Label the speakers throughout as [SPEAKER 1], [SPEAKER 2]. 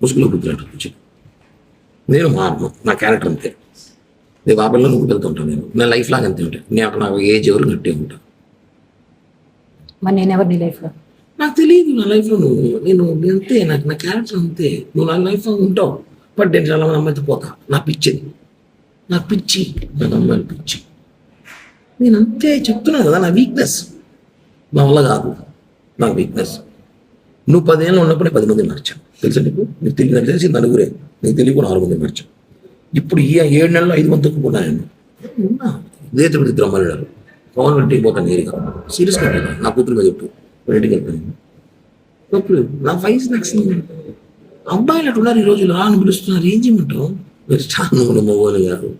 [SPEAKER 1] ముసుగులో గుర్తున్నట్టు నేను మారను, నా క్యారెక్టర్ అంతే. రేపు ఆ పిల్లలు నువ్వు వెళ్తుంటాను, నేను లైఫ్ లాగా అంతే ఉంటాను. నేను అక్కడ నాకు ఏజ్ ఎవరు గట్టే ఉంటాను.
[SPEAKER 2] మరి నేను ఎవరు నీ లైఫ్లో?
[SPEAKER 1] నాకు తెలియదు నా లైఫ్లో నేను అంతే, నాకు నా క్యారెక్టర్ అంతే. నువ్వు నా లైఫ్లో ఉంటావు, బట్ నేను చాలా మంది అమ్మాయితో పోతా. నాకు పిచ్చి నాకు అమ్మాయిలు పిచ్చి. నేను అంతే చెప్తున్నాను కదా, నా వీక్నెస్. నా వల్ల కాదు, నా వీక్నెస్. నువ్వు 10 ఏళ్ళు ఉన్నప్పుడే 10 మందిని మార్చావు తెలుసా నీకు తెలిసి నలుగురే, నీకు తెలియకుండా 6 మందిని మార్చావు. ఇప్పుడు ఈ 7 నెలల్లో 5 మంది తక్కువ నేను ఇదే తిరుపతి ఇద్దరు అమ్మాయిలు ఉన్నారు. పవన్ ఇంటికి పోతాను నేరుగా, సీరియస్గా నా కూతురు మీద చెప్పు, ఇంటికి వెళ్తాను. తప్పుడు నా వయసు నాకు అబ్బాయిలు అటు ఉన్నారు ఈ రోజులు, రాని పిలుస్తున్నారు. ఏం చేయమంటావు? మీరు చాలా మొగోలు గారు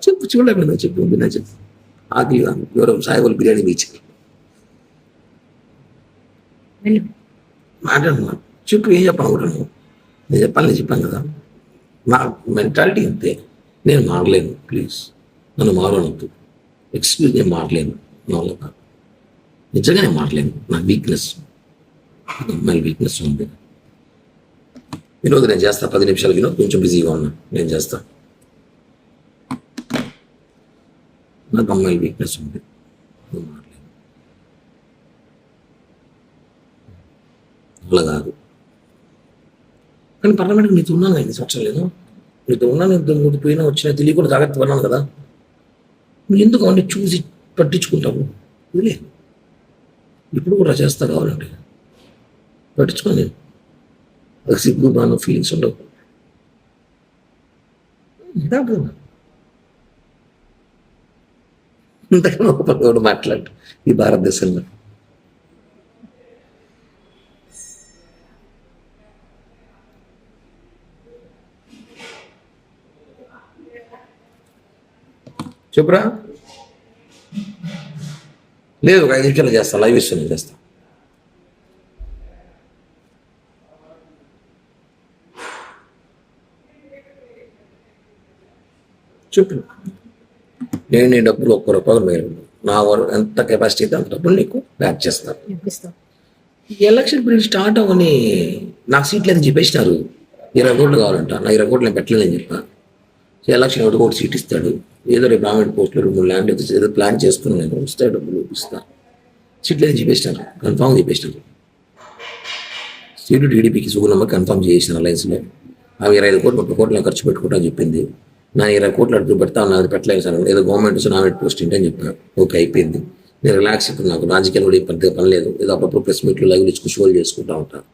[SPEAKER 1] చెప్పు చూడలేకుండా చెప్పు విన్నా చెప్పు. ఆకలి ఎవరో సాయిబుల్ బిర్యానీ బీచ్ మాట్లాడుతున్నాను. చెప్పు ఏం చెప్పాలనుకుంటున్నాను? నేను చెప్పాను కదా, నా మెంటాలిటీ అంతే. నేను మారలేను, ప్లీజ్ నన్ను మారనొద్దు. ఎక్స్క్యూజ్, నేను మారలేను, నా వల్ల కాదు. నిజంగా నేను మారలేను, నా వీక్నెస్, అమ్మాయి వీక్నెస్ ఉంది. వినోద్ నేను చేస్తా, 10 నిమిషాలు వినోద్, కొంచెం బిజీగా ఉన్నా, నేను చేస్తా. నాకు అమ్మాయి వీక్నెస్ ఉంది, నేను మారలేను, అలా కాదు. కానీ పర్లమెంట్కి నీతో ఉన్నాను 5 సంవత్సరాలు లేదు, నీతో ఉన్నాను. నువ్వు పోయినా వచ్చినా తెలియకుండా జాగ్రత్త పడినాను కదా. నువ్వు ఎందుకు అవన్నీ చూసి పట్టించుకుంటావు? ఇదిలే, ఇప్పుడు కూడా చేస్తా కావాలంటే పట్టించుకో. నేను అది సిగ్గు బాగా ఫీలింగ్స్ ఉండవు. ఇంతకన్నా కూడా మాట్లాడు ఈ భారతదేశంలో. చెప్పురా. లేదు, ఒక 5 నిమిషాలు చేస్తా, లైవ్ ఇస్తాను చేస్తా. చెప్పు. నేను నీ డబ్బులు 1 రూపాయలు మేలు, నా ఎంత కెపాసిటీ అయితే అంత డబ్బులు నీకు బ్యాక్ చేస్తాను. ఈ ఎలక్షన్ పీరియడ్ స్టార్ట్ అవ్వని నాకు సీట్లు అయితే చెప్పేసినారు. 20 కోట్లు కావాలంట. నా 20 కోట్లు నేను పెట్టలేదని చెప్పా. ఎలక్షన్ ఒకటి కోటి సీట్ ఇస్తాడు. ఏదో రేపు గవర్నమెంట్ పోస్టులు 2 ల్యాండ్ ఏదో ప్లాన్ చేసుకుని నేను వస్తాయి, డబ్బులు ఇస్తాను. సీట్లు అయితే చెప్పేసినారు, కన్ఫామ్ చెప్పేసినారు. సీటు టీడీపీకి సుగుణమ్మ కన్ఫామ్ చేసిన అలయన్స్లో. ఆమె 25 కోట్లు 30 కోట్లు ఖర్చు పెట్టుకుంటా చెప్పింది. నా 20 కోట్లు అడుగు పెడతా ఉన్నది, పెట్టలేదు సార్. ఏదో గవర్నమెంట్ నామినేట్ పోస్ట్ ఏంటని చెప్పాను. ఓకే, అయిపోయింది. నేను రిలాక్స్ ఇప్పుడు, నాకు రాజకీయాలు కూడా పెద్దగా పని లేదు. ఏదో అప్పుడప్పుడు ప్రెస్ మీట్లు లైవ్ ఇచ్చుకు షోలు చేసుకుంటా ఉంటాను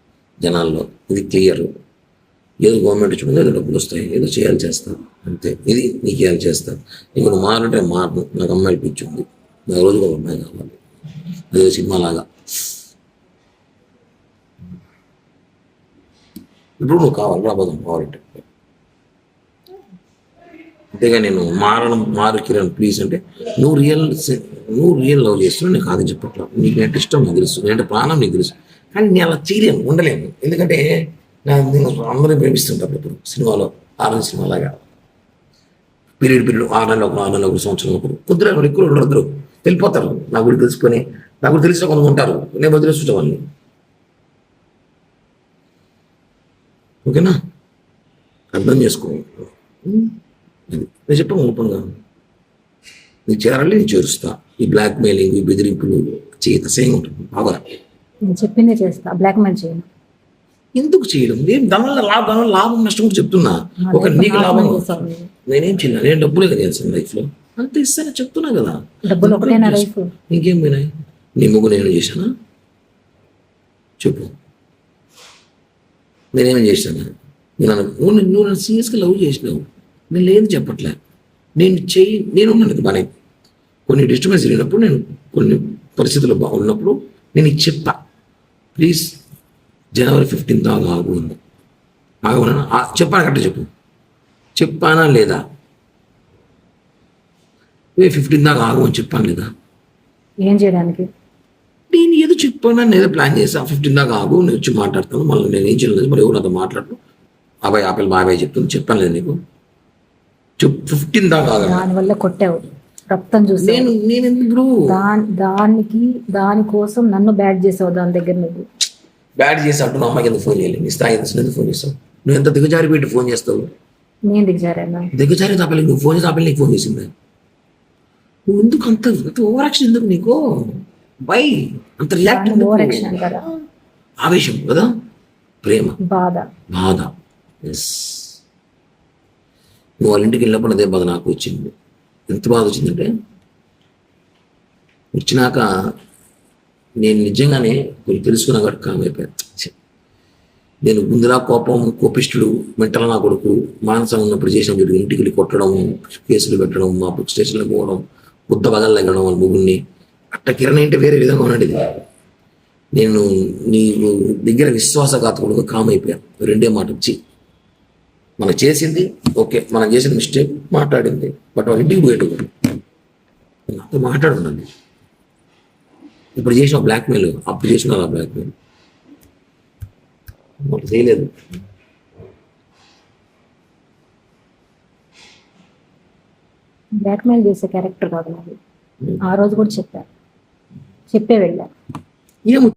[SPEAKER 1] జనాల్లో. ఇది క్లియర్. ఏదో గవర్నమెంట్ ఇచ్చుకుంటే ఏదో డబ్బులు వస్తాయి, ఏదో చేయాలి చేస్తాను అంతే. ఇది నీకు చేయాలి చేస్తాను. ఇంక నువ్వు మారంటే మారను. నాకు అమ్మాయిలు పిచ్చింది, నాకు రోజుకు ఒక అమ్మాయి కావాలి. అదే సినిమా లాగా. ఇప్పుడు నువ్వు కావాలి, రాబోదాం కావాలంటే. అంతేగా నేను మారు కిరణ్ ప్లీజ్ అంటే నువ్వు రియల్ లవ్ చేస్తున్నావు. నేను కాదని చెప్పట్లా. నీకు నేను ఇష్టం నాకు తెలుసు, నేను ప్రాణం నీకు తెలుసు. కానీ నేను అలా చేయలేను, ఉండలేను. ఎందుకంటే నేను అందరూ ప్రేమిస్తుంటాను. ఇప్పుడు సినిమాలో ఆరెంజ్ సినిమా లాగా పీరియడ్ 6 నెలలు ఒకరు, 6 నెలలు ఒకరు, సంవత్సరం ఒకరు, కుదిరే ఎక్కువ ఉండరు, వెళ్ళిపోతారు. నా గురించి తెలుసుకొని, నా గురించి తెలిసిన కొంతమంది ఉంటారు, నేను వదిలేస్తుంటా వాళ్ళని. ఓకేనా? అర్థం చేసుకో. నేను చెప్పాను ఓపెన్గా, నీకు చేరాలి, నేను చేరుస్తా. ఈ బ్లాక్ మెయిలింగ్, ఈ బెదిరింపులు చేత సేమ్ ఉంటుంది. బాగా
[SPEAKER 2] చెప్పిందే చేస్తా, బ్లాక్ మెయిల్ చేయను.
[SPEAKER 1] ఎందుకు చేయడం? దానివల్ల లాభం నష్టం కూడా చెప్తున్నా. ఒక నీకు లాభం, నేనేం చేయను. నేను డబ్బులే కదా చేస్తాను లైఫ్లో, అంత ఇస్తాను చెప్తున్నా కదా.
[SPEAKER 2] డబ్బులు ఒకటేనా లైఫ్?
[SPEAKER 1] నీకేం పోయినాయి? నీ ముగ్గు నేను చేశానా చెప్పు? నేనేం చేశాను? నువ్వు నన్ను సీరియస్గా లవ్ చేసినావు, నేను లేదు చెప్పట్లే. నేను ఉన్నాను బాగానే. కొన్ని డిస్టర్బెన్స్ జరిగినప్పుడు, నేను కొన్ని పరిస్థితులు బాగున్నప్పుడు నేను ఇది చెప్పా, ప్లీజ్ జనవరి 15 దాకా ఆగు ఉంది. ఆగమన్నా చెప్పాను కరెక్ట్ చెప్పు. చెప్పానా లేదా? 15 దాకా ఆగు అని చెప్పాను లేదా?
[SPEAKER 2] ఏం చేయడానికి?
[SPEAKER 1] నేను ఏదో చెప్పాను, నేను ఏదో ప్లాన్ చేసా. 15 దాకా ఆగు, నేను వచ్చి మాట్లాడతాను. మళ్ళీ నేను ఏం చేయలేదు, మరి ఎవరు నాతో మాట్లాడు. అబ్బాయి ఆపిల్ బాబాయ్ చెప్తుంది, చెప్పాను లేదు నీకు? చెప్పు 15 దాకా ఆగండి.
[SPEAKER 2] దానివల్ల కొట్టావు, రక్తం చూసావు.
[SPEAKER 1] నేను ఇప్పుడు
[SPEAKER 2] దానికోసం నన్ను బ్యాడ్ చేసావు దాని దగ్గర నువ్వు.
[SPEAKER 1] బ్యాడ్ చేసి అంటూ నా అమ్మాయికి ఎందుకు ఫోన్ చేయాలి? నీ స్థాయి ఎందుకు ఫోన్ చేస్తావు? నువ్వు ఎంత దిగజారి పెట్టి ఫోన్ చేస్తావు?
[SPEAKER 2] నేను దిగజారాను.
[SPEAKER 1] దిగజారి తాపలి నువ్వు ఫోన్ చేసి నీకు ఫోన్ చేసింది. నువ్వు ఎందుకు అంత ఓవరాక్షన్ ఎందుకు నీకు? బై అంత రియాక్ట్
[SPEAKER 2] ఓవరాక్షన్ అంటారా?
[SPEAKER 1] ఆవేశం కదా, ప్రేమ, బాధ. ఎస్, నువ్వు వాళ్ళ ఇంటికి వెళ్ళినప్పుడు అదే బాధ నాకు వచ్చింది. ఎంత బాధ వచ్చిందంటే, వచ్చినాక నేను నిజంగానే కొన్ని తెలుసుకున్నా కాబట్టి కామైపోయాను. నేను ముందులా కోపిష్టుడు, మెంటల్ నా కొడుకు, మానసం ఉన్నప్పుడు చేసిన వీడు ఇంటికి వెళ్ళి కొట్టడం, కేసులు పెట్టడం, మా స్టేషన్లో పోవడం, బుద్ధ బదలు తగ్గడం వాళ్ళ ముగ్గురిని. అట్ట కిరణ్ అంటే వేరే విధంగా ఉన్నది. నేను నీ దగ్గర విశ్వాసఘాతకుడుగా కామైపోయాను. రెండే మాట వచ్చి మనం చేసింది ఓకే, మనం చేసిన మిస్టేక్ మాట్లాడింది, బట్ వాళ్ళ ఇంటికి పోయేటప్పుడు నాతో మాట్లాడున్నాను. ఇప్పుడు చేసిన బ్లాక్మెయిల్, అప్పుడు చేసిన బ్లాక్మెయిల్ చేయలేదు.
[SPEAKER 2] బ్లాక్మెయిల్ చేసే క్యారెక్టర్ కాదు నాది. ఆ రోజు కూడా చెప్పే వెళ్ళా.
[SPEAKER 1] ఏమో